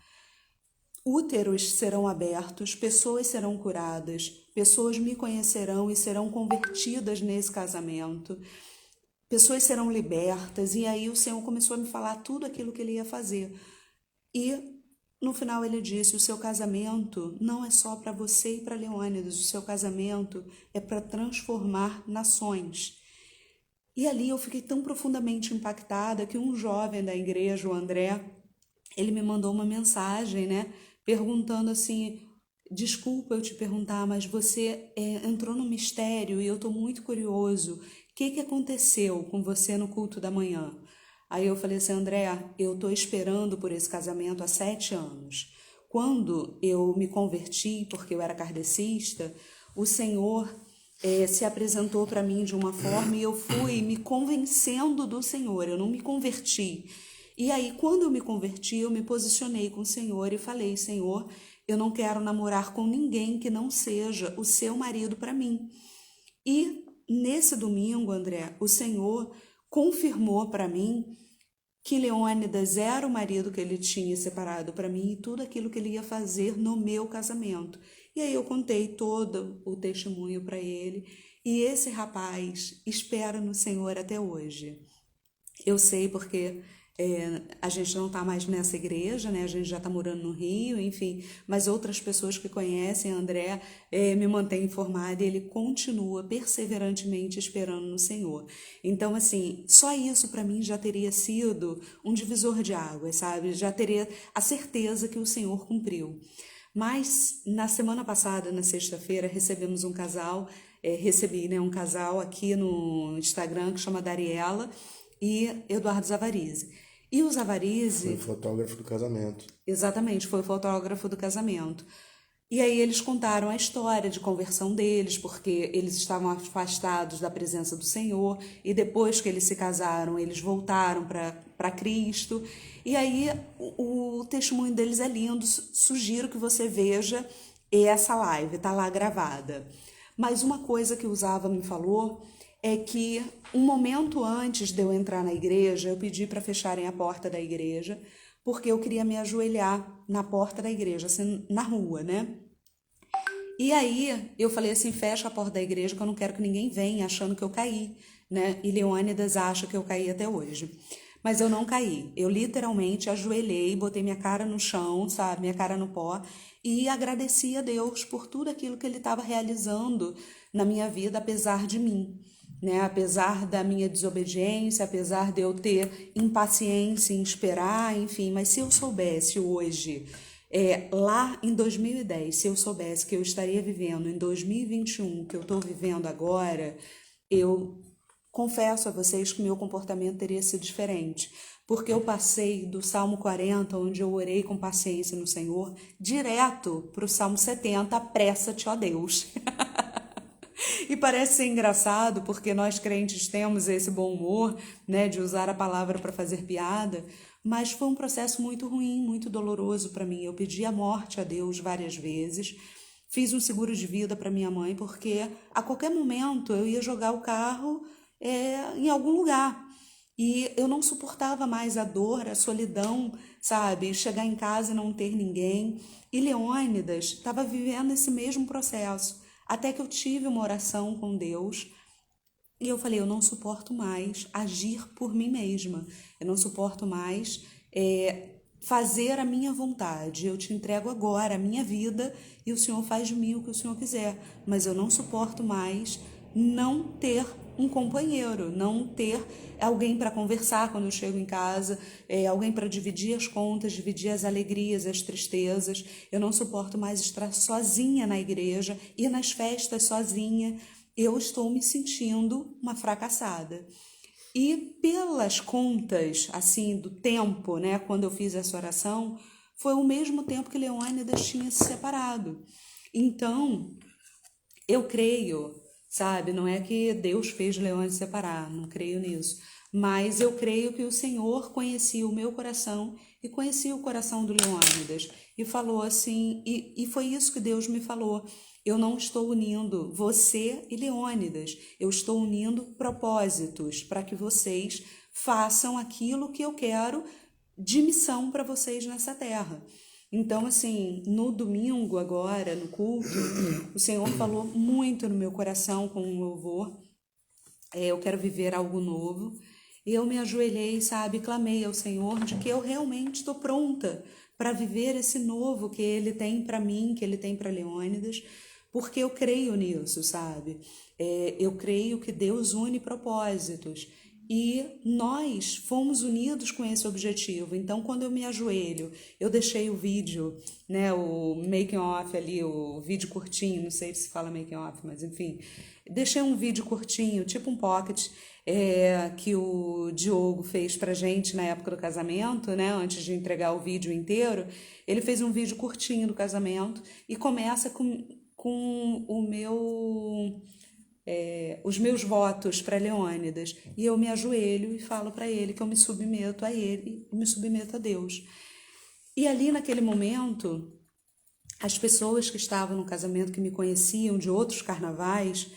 Úteros serão abertos, pessoas serão curadas, pessoas me conhecerão e serão convertidas nesse casamento. Pessoas serão libertas. E aí o Senhor começou a me falar tudo aquilo que ele ia fazer. E no final ele disse: o seu casamento não é só para você e para Leônidas, o seu casamento é para transformar nações. E ali eu fiquei tão profundamente impactada que um jovem da igreja, o André, ele me mandou uma mensagem, né, perguntando assim: desculpa eu te perguntar, mas você entrou no mistério e eu estou muito curioso. O que aconteceu com você no culto da manhã? Aí eu falei assim: André, eu estou esperando por esse casamento há 7 anos. Quando eu me converti, porque eu era kardecista, o Senhor se apresentou para mim de uma forma e eu fui me convencendo do Senhor, eu não me converti. E aí, quando eu me converti, eu me posicionei com o Senhor e falei: Senhor, eu não quero namorar com ninguém que não seja o seu marido para mim. E nesse domingo, André, o Senhor confirmou para mim que Leônidas era o marido que ele tinha separado para mim e tudo aquilo que ele ia fazer no meu casamento. E aí eu contei todo o testemunho para ele e esse rapaz espera no Senhor até hoje. Eu sei porque a gente não está mais nessa igreja, né? A gente já está morando no Rio, enfim, mas outras pessoas que conhecem André me mantêm informada e ele continua perseverantemente esperando no Senhor. Então, assim, só isso para mim já teria sido um divisor de águas, sabe? Já teria a certeza que o Senhor cumpriu. Mas na semana passada, na sexta-feira, recebemos um casal, recebi, né, um casal aqui no Instagram que chama Dariela e Eduardo Zavarize. E o Zavarize... Foi o fotógrafo do casamento. Exatamente, foi o fotógrafo do casamento. E aí eles contaram a história de conversão deles, porque eles estavam afastados da presença do Senhor, e depois que eles se casaram, eles voltaram para Cristo. E aí o testemunho deles é lindo, sugiro que você veja essa live, tá lá gravada. Mas uma coisa que o Zava me falou é que um momento antes de eu entrar na igreja, eu pedi para fecharem a porta da igreja, porque eu queria me ajoelhar na porta da igreja, assim, na rua, né? E aí eu falei assim: fecha a porta da igreja que eu não quero que ninguém venha achando que eu caí, né? E Leônidas acha que eu caí até hoje. Mas eu não caí. Eu literalmente ajoelhei, botei minha cara no chão, sabe? Minha cara no pó e agradeci a Deus por tudo aquilo que ele estava realizando na minha vida, apesar de mim. Né? Apesar da minha desobediência, apesar de eu ter impaciência em esperar, enfim, mas se eu soubesse hoje, lá em 2010, se eu soubesse que eu estaria vivendo em 2021, que eu estou vivendo agora, eu confesso a vocês que meu comportamento teria sido diferente, porque eu passei do Salmo 40, onde eu orei com paciência no Senhor, direto para o Salmo 70, apressa-te, ó Deus. E parece ser engraçado, porque nós crentes temos esse bom humor, né, de usar a palavra para fazer piada, mas foi um processo muito ruim, muito doloroso para mim. Eu pedi a morte a Deus várias vezes, fiz um seguro de vida para minha mãe, porque a qualquer momento eu ia jogar o carro em algum lugar. E eu não suportava mais a dor, a solidão, sabe? Chegar em casa e não ter ninguém. E Leônidas estava vivendo esse mesmo processo. Até que eu tive uma oração com Deus E eu falei, eu não suporto mais agir por mim mesma. Eu não suporto mais fazer a minha vontade. Eu te entrego agora a minha vida e o Senhor faz de mim o que o Senhor quiser. Mas eu não suporto mais não ter um companheiro, não ter alguém para conversar quando eu chego em casa, alguém para dividir as contas, dividir as alegrias, as tristezas. Eu não suporto mais estar sozinha na igreja, ir nas festas sozinha. Eu estou me sentindo uma fracassada. E pelas contas, assim, do tempo, né, quando eu fiz essa oração, foi o mesmo tempo que Leônidas tinha se separado. Então, eu creio, sabe, não é que Deus fez Leônidas se separar, não creio nisso, mas eu creio que o Senhor conhecia o meu coração e conhecia o coração do Leônidas e falou assim, e foi isso que Deus me falou. Eu não estou unindo você e Leônidas, eu estou unindo propósitos para que vocês façam aquilo que eu quero de missão para vocês nessa terra. Então, assim, no domingo agora, no culto, o Senhor falou muito no meu coração com o louvor. Eu quero viver algo novo. E eu me ajoelhei, sabe, clamei ao Senhor de que eu realmente estou pronta para viver esse novo que Ele tem para mim, que Ele tem para Leônidas, porque eu creio nisso, sabe? Eu creio que Deus une propósitos e nós fomos unidos com esse objetivo. Então, quando eu me ajoelho, eu deixei o vídeo, né, o making off ali, o vídeo curtinho, não sei se fala making off, mas enfim, deixei um vídeo curtinho, tipo um pocket, que o Diogo fez pra gente na época do casamento, né, antes de entregar o vídeo inteiro. Ele fez um vídeo curtinho do casamento e começa com os meus votos para Leônidas. E eu me ajoelho e falo para ele que eu me submeto a ele e me submeto a Deus. E ali naquele momento, as pessoas que estavam no casamento, que me conheciam de outros carnavais,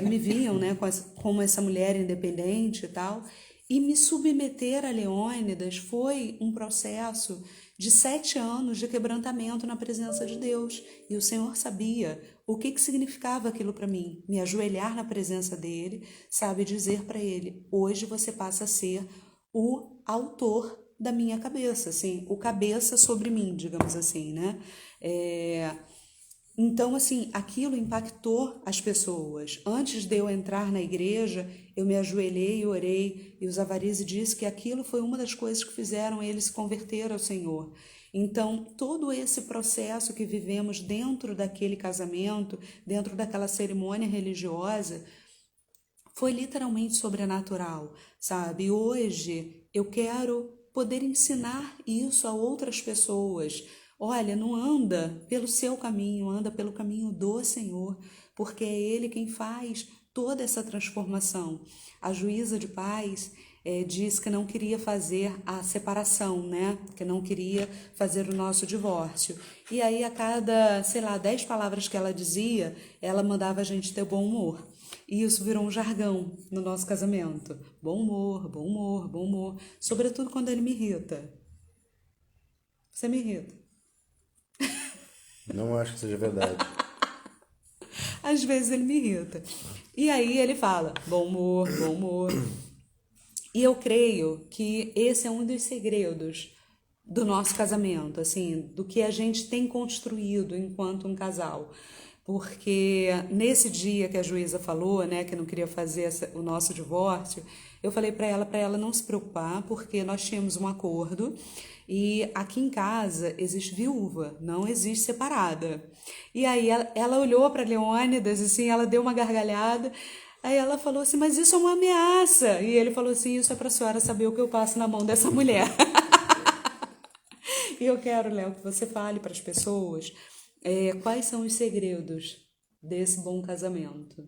me viam, né, como essa mulher independente e tal, e me submeter a Leônidas foi um processo de 7 anos de quebrantamento na presença de Deus. E o Senhor sabia o que significava aquilo para mim. Me ajoelhar na presença dele, sabe, dizer para ele, hoje você passa a ser o autor da minha cabeça, assim, o cabeça sobre mim, digamos assim, né? Então, assim, aquilo impactou as pessoas. Antes de eu entrar na igreja, eu me ajoelhei e orei, e o Zavarizi disse que aquilo foi uma das coisas que fizeram ele se converter ao Senhor. Então, todo esse processo que vivemos dentro daquele casamento, dentro daquela cerimônia religiosa, foi literalmente sobrenatural, sabe? E hoje eu quero poder ensinar isso a outras pessoas. Olha, não anda pelo seu caminho, anda pelo caminho do Senhor, porque é Ele quem faz toda essa transformação. A juíza de paz disse que não queria fazer a separação, né? Que não queria fazer o nosso divórcio. E aí, a cada, 10 palavras que ela dizia, ela mandava a gente ter bom humor. E isso virou um jargão no nosso casamento. Bom humor, bom humor, bom humor. Sobretudo quando ele me irrita. Você me irrita. Não acho que seja verdade. Às vezes ele me irrita. E aí ele fala, bom humor, bom humor. E eu creio que esse é um dos segredos do nosso casamento, assim, do que a gente tem construído enquanto um casal. Porque nesse dia que a juíza falou, né, que não queria fazer o nosso divórcio, eu falei para ela não se preocupar, porque nós tínhamos um acordo e aqui em casa existe viúva, não existe separada. E aí ela olhou para Leônidas, assim, ela deu uma gargalhada, aí ela falou assim, mas isso é uma ameaça. E ele falou assim, isso é para a senhora saber o que eu passo na mão dessa mulher. E eu quero, Léo, que você fale para as pessoas quais são os segredos desse bom casamento.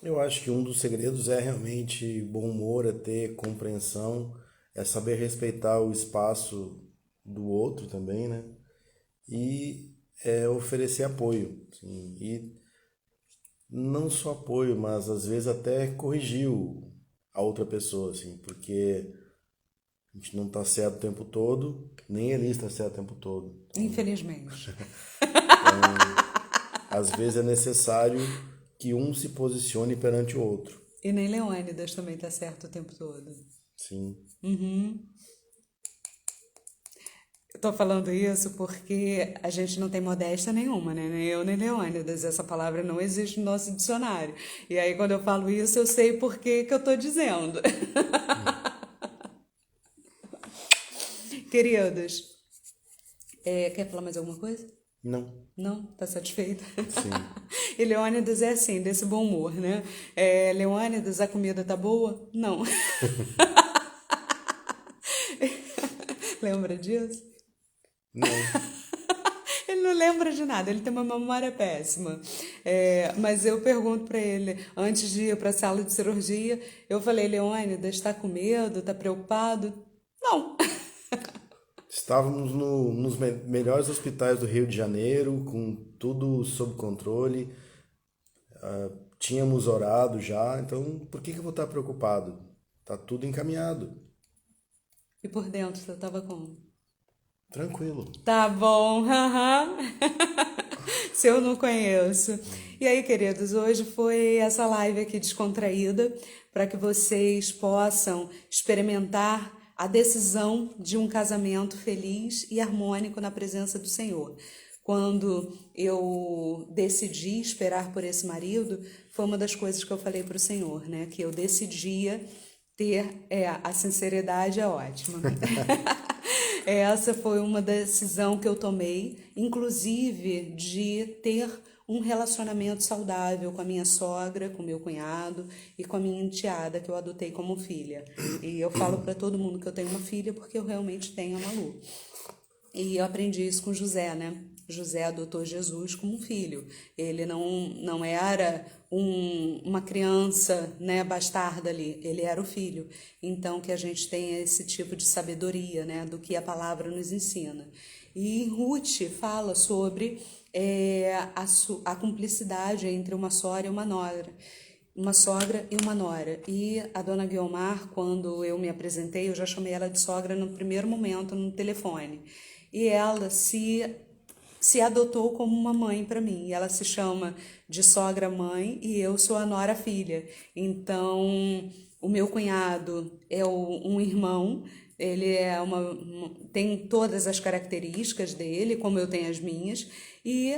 Eu acho que um dos segredos é realmente bom humor, é ter compreensão, é saber respeitar o espaço do outro também, né? E oferecer apoio, assim, e não só apoio, mas às vezes até corrigir a outra pessoa, assim, porque a gente não tá certo o tempo todo, nem ele está certo o tempo todo. Infelizmente. Às vezes é necessário que um se posicione perante o outro. E nem Leônidas também tá certo o tempo todo. Sim. Eu tô falando isso porque a gente não tem modéstia nenhuma, né? Nem eu, nem Leônidas. Essa palavra não existe no nosso dicionário. E aí, quando eu falo isso, eu sei por que que eu tô dizendo. Queridos, quer falar mais alguma coisa? Não. Não? Tá satisfeita? Sim. E Leônidas é assim, desse bom humor, né? Leônidas, a comida tá boa? Não. Lembra disso? Não. Ele não lembra de nada, ele tem uma memória péssima. Mas eu pergunto para ele, antes de ir para a sala de cirurgia, eu falei, Leônidas, está com medo? Está preocupado? Não. Estávamos nos melhores hospitais do Rio de Janeiro, com tudo sob controle. Tínhamos orado já, então por que eu vou estar preocupado? Tá tudo encaminhado. E por dentro você estava como? Tranquilo. Tá bom, haha. Se eu não conheço. E aí, queridos, hoje foi essa live aqui descontraída para que vocês possam experimentar a decisão de um casamento feliz e harmônico na presença do Senhor. Quando eu decidi esperar por esse marido, foi uma das coisas que eu falei para o Senhor, né? Que eu decidia ter, a sinceridade é ótima. Essa foi uma decisão que eu tomei, inclusive de ter um relacionamento saudável com a minha sogra, com meu cunhado e com a minha enteada, que eu adotei como filha. E eu falo para todo mundo que eu tenho uma filha porque eu realmente tenho a Malu. E eu aprendi isso com José, né? José adotou Jesus como um filho. Ele não era uma criança, né, bastarda ali. Ele era o filho. Então, que a gente tenha esse tipo de sabedoria, né, do que a palavra nos ensina. E Ruth fala sobre a cumplicidade entre uma sogra e uma nora. Uma sogra e uma nora. E a dona Guiomar, quando eu me apresentei, eu já chamei ela de sogra no primeiro momento no telefone. E ela se adotou como uma mãe para mim. Ela se chama de sogra mãe e eu sou a nora filha. Então, o meu cunhado é um irmão, ele tem todas as características dele, como eu tenho as minhas, e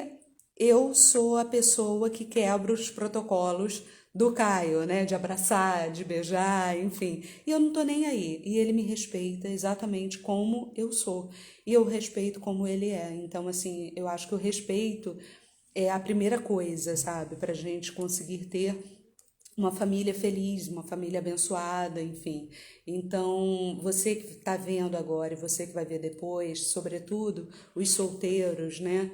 eu sou a pessoa que quebra os protocolos do Caio, né? De abraçar, de beijar, enfim. E eu não tô nem aí. E ele me respeita exatamente como eu sou. E eu respeito como ele é. Então, assim, eu acho que o respeito é a primeira coisa, sabe? Pra gente conseguir ter uma família feliz, uma família abençoada, enfim. Então, você que está vendo agora e você que vai ver depois, sobretudo os solteiros, né?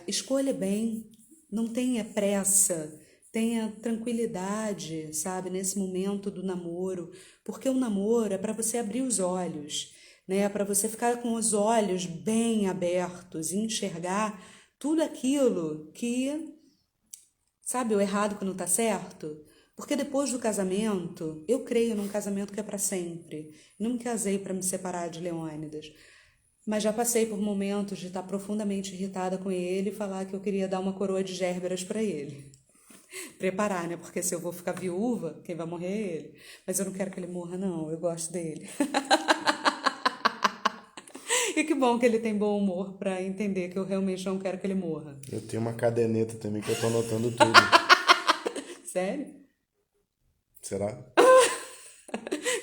Escolha bem, não tenha pressa, tenha tranquilidade, sabe, nesse momento do namoro, porque o namoro é para você abrir os olhos, né? Para você ficar com os olhos bem abertos e enxergar tudo aquilo que, sabe, o errado que não está certo. Porque depois do casamento, eu creio num casamento que é para sempre. Não me casei para me separar de Leônidas. Mas já passei por momentos de estar profundamente irritada com ele e falar que eu queria dar uma coroa de gérberas para ele. Preparar, né? Porque se eu vou ficar viúva, quem vai morrer é ele. Mas eu não quero que ele morra, não. Eu gosto dele. E que bom que ele tem bom humor para entender que eu realmente não quero que ele morra. Eu tenho uma caderneta também que eu tô anotando tudo. Sério? Será?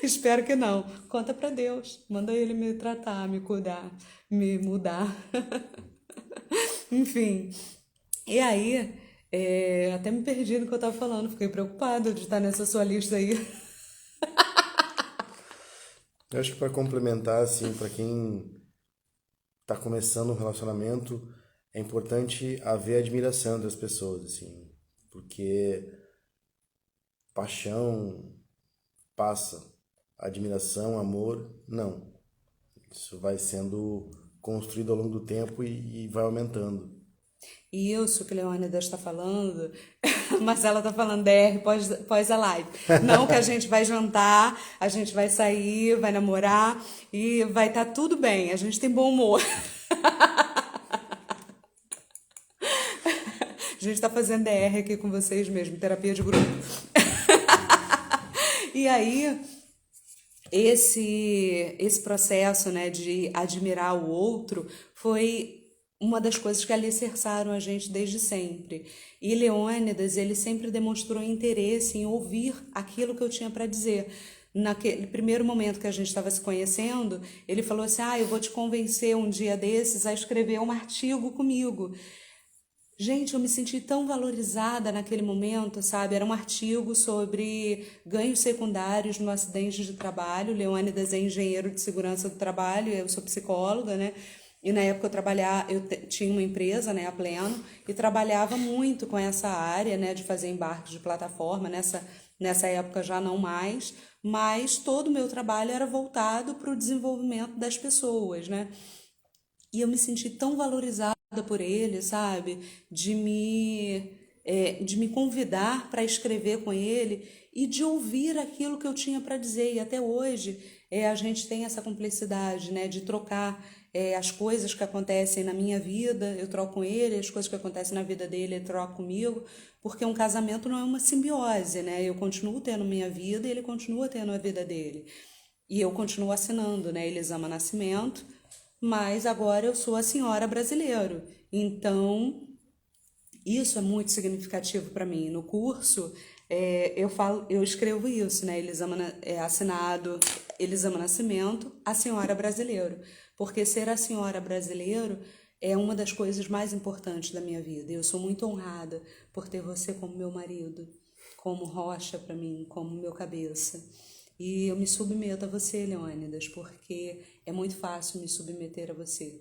Espero que não. Conta pra Deus. Manda ele me tratar, me cuidar, me mudar. Enfim. E aí, até me perdi no que eu tava falando. Fiquei preocupada de estar nessa sua lista aí. Eu acho que para complementar, assim, para quem tá começando um relacionamento, é importante haver admiração das pessoas, assim, porque paixão passa, admiração, amor, não. Isso vai sendo construído ao longo do tempo e vai aumentando. E isso que Leônidas está falando, Marcela está falando DR pós a live. Não que a gente vai jantar, a gente vai sair, vai namorar e vai estar tudo bem. A gente tem bom humor. A gente está fazendo DR aqui com vocês mesmo, terapia de grupo. E aí, esse processo, né, de admirar o outro foi uma das coisas que alicerçaram a gente desde sempre. E Leônidas, ele sempre demonstrou interesse em ouvir aquilo que eu tinha para dizer. Naquele primeiro momento que a gente estava se conhecendo, ele falou assim: eu vou te convencer um dia desses a escrever um artigo comigo. Gente, eu me senti tão valorizada naquele momento, sabe? Era um artigo sobre ganhos secundários no acidente de trabalho. Leônidas é engenheiro de segurança do trabalho, eu sou psicóloga, né? E na época eu tinha uma empresa, né, a Pleno, e trabalhava muito com essa área, né, de fazer embarques de plataforma. Nessa época já não mais, mas todo o meu trabalho era voltado para o desenvolvimento das pessoas, né? E eu me senti tão valorizada por ele, sabe? De me convidar para escrever com ele e de ouvir aquilo que eu tinha para dizer. E até hoje a gente tem essa cumplicidade, né? De trocar as coisas que acontecem na minha vida, eu troco com ele, as coisas que acontecem na vida dele, ele troca comigo, porque um casamento não é uma simbiose, né? Eu continuo tendo minha vida e ele continua tendo a vida dele. E eu continuo assinando, né? Elisama Nascimento, mas agora eu sou a senhora brasileiro. Então, isso é muito significativo para mim. No curso, eu escrevo isso, né? Assinado Elisama Nascimento, a senhora brasileiro. Porque ser a senhora brasileiro é uma das coisas mais importantes da minha vida. Eu sou muito honrada por ter você como meu marido, como rocha para mim, como meu cabeça. E eu me submeto a você, Leônidas, porque é muito fácil me submeter a você.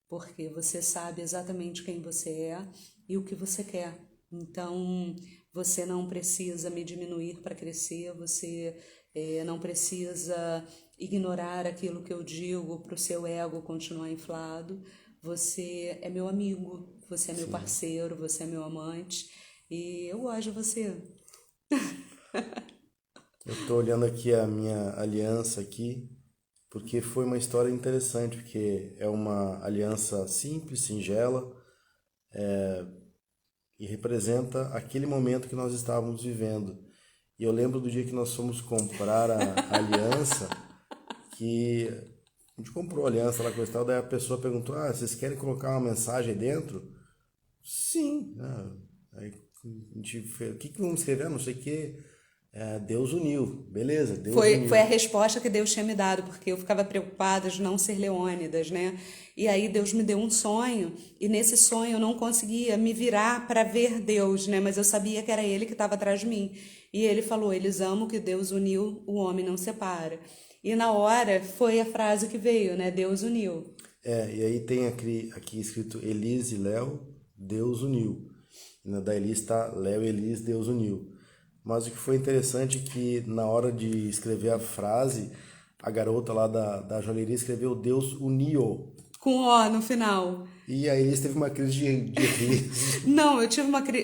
Porque você sabe exatamente quem você é e o que você quer. Então, você não precisa me diminuir para crescer, você não precisa ignorar aquilo que eu digo para o seu ego continuar inflado. Você é meu amigo, você é meu parceiro, você é meu amante e eu gosto de você. Eu estou olhando aqui a minha aliança aqui, porque foi uma história interessante, porque é uma aliança simples, singela, e representa aquele momento que nós estávamos vivendo. E eu lembro do dia que nós fomos comprar a aliança, que a gente comprou a aliança lá com tal, daí a pessoa perguntou: vocês querem colocar uma mensagem dentro? Sim. Aí a gente fez: o que vamos escrever? Não sei o que. Deus uniu. Beleza, Deus Foi a uniu. resposta que Deus tinha me dado, porque eu ficava preocupada de não ser Leônidas, né? E aí Deus me deu um sonho, e nesse sonho eu não conseguia me virar para ver Deus, né? Mas eu sabia que era Ele que estava atrás de mim. E Ele falou: eles amam que Deus uniu, o homem não separa. E na hora foi a frase que veio, né? Deus uniu. E aí tem aqui escrito Elis e Léo, Deus uniu. E na da Elis está Léo e Elis, Deus uniu. Mas o que foi interessante é que na hora de escrever a frase, a garota lá da joalheria escreveu Deus uniu. Com O no final. E a Elis teve uma crise de riso. Não,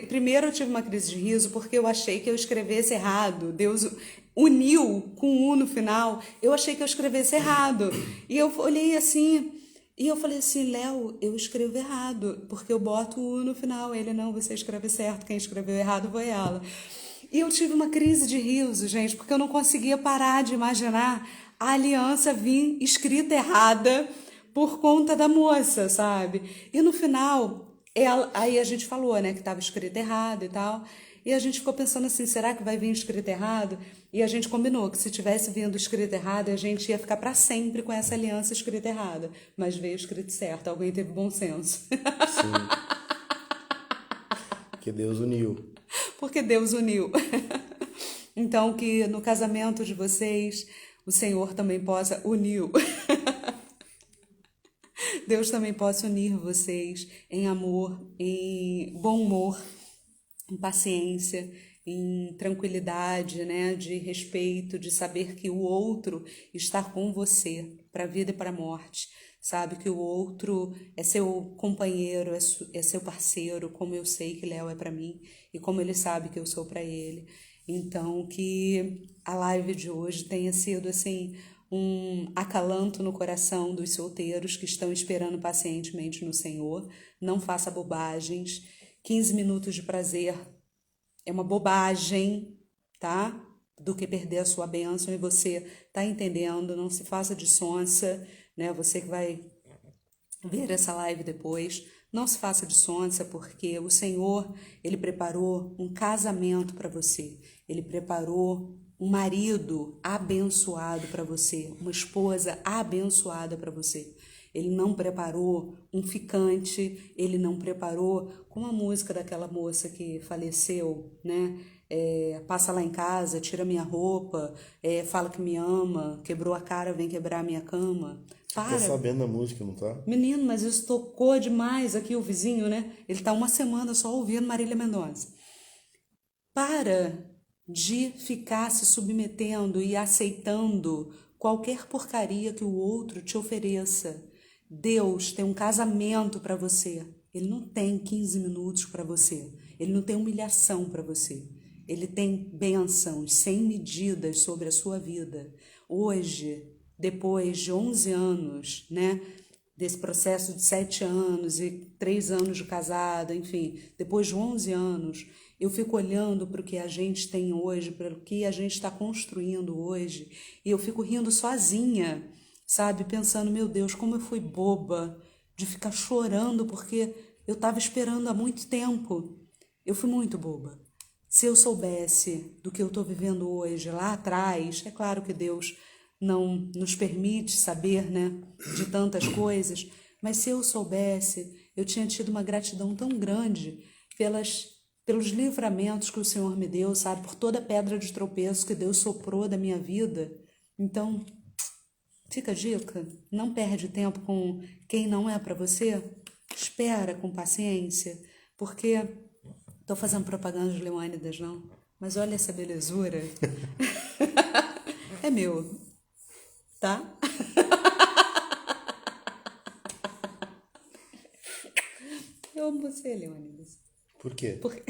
primeiro eu tive uma crise de riso porque eu achei que eu escrevesse errado. Deus uniu com U no final. Eu achei que eu escrevesse errado. E eu olhei assim, e eu falei assim: Léo, eu escrevo errado, porque eu boto o U no final. Ele: não, você escreve certo, quem escreveu errado foi ela. E eu tive uma crise de riso, gente, porque eu não conseguia parar de imaginar a aliança vir escrita errada por conta da moça, sabe? E no final, aí a gente falou, né, que estava escrito errado e tal. E a gente ficou pensando assim: será que vai vir escrito errado? E a gente combinou que se tivesse vindo escrito errado, a gente ia ficar para sempre com essa aliança escrita errada. Mas veio escrito certo, alguém teve bom senso. Sim. Que Deus uniu. Porque Deus uniu. Então, que no casamento de vocês, o Senhor também possa unir. Deus também possa unir vocês em amor, em bom humor, em paciência, em tranquilidade, né? De respeito, de saber que o outro está com você para a vida e para a morte. Sabe que o outro é seu companheiro, é seu parceiro, como eu sei que Léo é para mim e como ele sabe que eu sou para ele. Então, que a live de hoje tenha sido assim um acalanto no coração dos solteiros que estão esperando pacientemente no Senhor. Não faça bobagens, 15 minutos de prazer é uma bobagem, tá? Do que perder a sua bênção, e você tá entendendo, não se faça de sonsa, né? Você que vai ver essa live depois, não se faça de sonsa, porque o Senhor, Ele preparou um casamento para você, Ele preparou um marido abençoado para você, uma esposa abençoada para você. Ele não preparou um ficante, ele não preparou, como a música daquela moça que faleceu, né? Passa lá em casa, tira minha roupa, fala que me ama, quebrou a cara, vem quebrar a minha cama. Você tá sabendo a música, não tá? Menino, mas isso tocou demais aqui o vizinho, né? Ele tá uma semana só ouvindo Marília Mendonça. Para de ficar se submetendo e aceitando qualquer porcaria que o outro te ofereça. Deus tem um casamento para você. Ele não tem 15 minutos para você. Ele não tem humilhação para você. Ele tem bênçãos sem medidas sobre a sua vida. Hoje, depois de 11 anos, né? Desse processo de 7 anos e 3 anos de casada, enfim, depois de 11 anos, eu fico olhando para o que a gente tem hoje, para o que a gente está construindo hoje, e eu fico rindo sozinha, sabe? Pensando, meu Deus, como eu fui boba de ficar chorando porque eu estava esperando há muito tempo. Eu fui muito boba. Se eu soubesse do que eu estou vivendo hoje, lá atrás, é claro que Deus não nos permite saber, né, de tantas coisas, mas se eu soubesse, eu tinha tido uma gratidão tão grande pelos livramentos que o Senhor me deu, sabe, por toda pedra de tropeço que Deus soprou da minha vida. Então, fica a dica, não perde tempo com quem não é para você, espera com paciência, porque estou fazendo propaganda de Leônidas, não, mas olha essa belezura. É meu, tá? Eu amo você, Leônidas. Por quê? Porque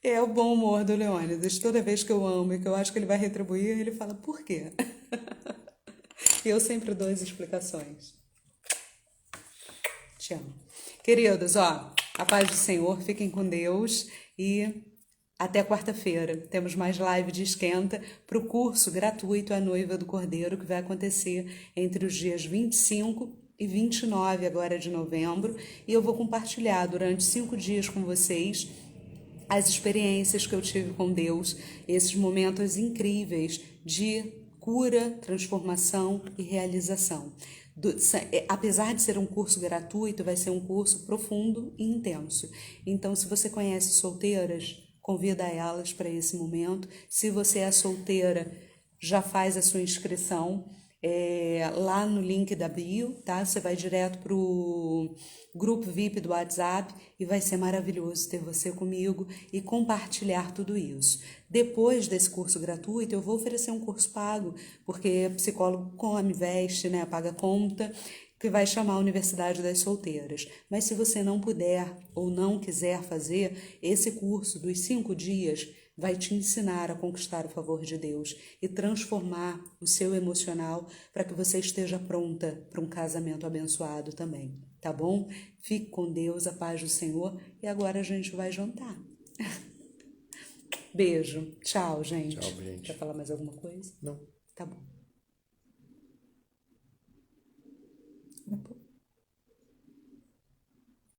é o bom humor do Leônidas. Toda vez que eu amo e que eu acho que ele vai retribuir, ele fala, por quê? E eu sempre dou as explicações. Te amo. Queridos, ó, a paz do Senhor, fiquem com Deus e até quarta-feira. Temos mais live de esquenta para o curso gratuito A Noiva do Cordeiro, que vai acontecer entre os dias 25 e 29 agora de novembro. E eu vou compartilhar durante 5 dias com vocês as experiências que eu tive com Deus, esses momentos incríveis de cura, transformação e realização. Apesar de ser um curso gratuito, vai ser um curso profundo e intenso. Então, se você conhece solteiras, convida elas para esse momento. Se você é solteira, já faz a sua inscrição lá no link da bio, tá? Você vai direto para o grupo VIP do WhatsApp e vai ser maravilhoso ter você comigo e compartilhar tudo isso. Depois desse curso gratuito, eu vou oferecer um curso pago, porque psicólogo come, veste, né? Paga conta, que vai chamar a Universidade das Solteiras. Mas se você não puder ou não quiser fazer, esse curso dos 5 dias vai te ensinar a conquistar o favor de Deus e transformar o seu emocional para que você esteja pronta para um casamento abençoado também, tá bom? Fique com Deus, a paz do Senhor, e agora a gente vai jantar. Beijo. Tchau, gente. Tchau, gente. Quer falar mais alguma coisa? Não. Tá bom.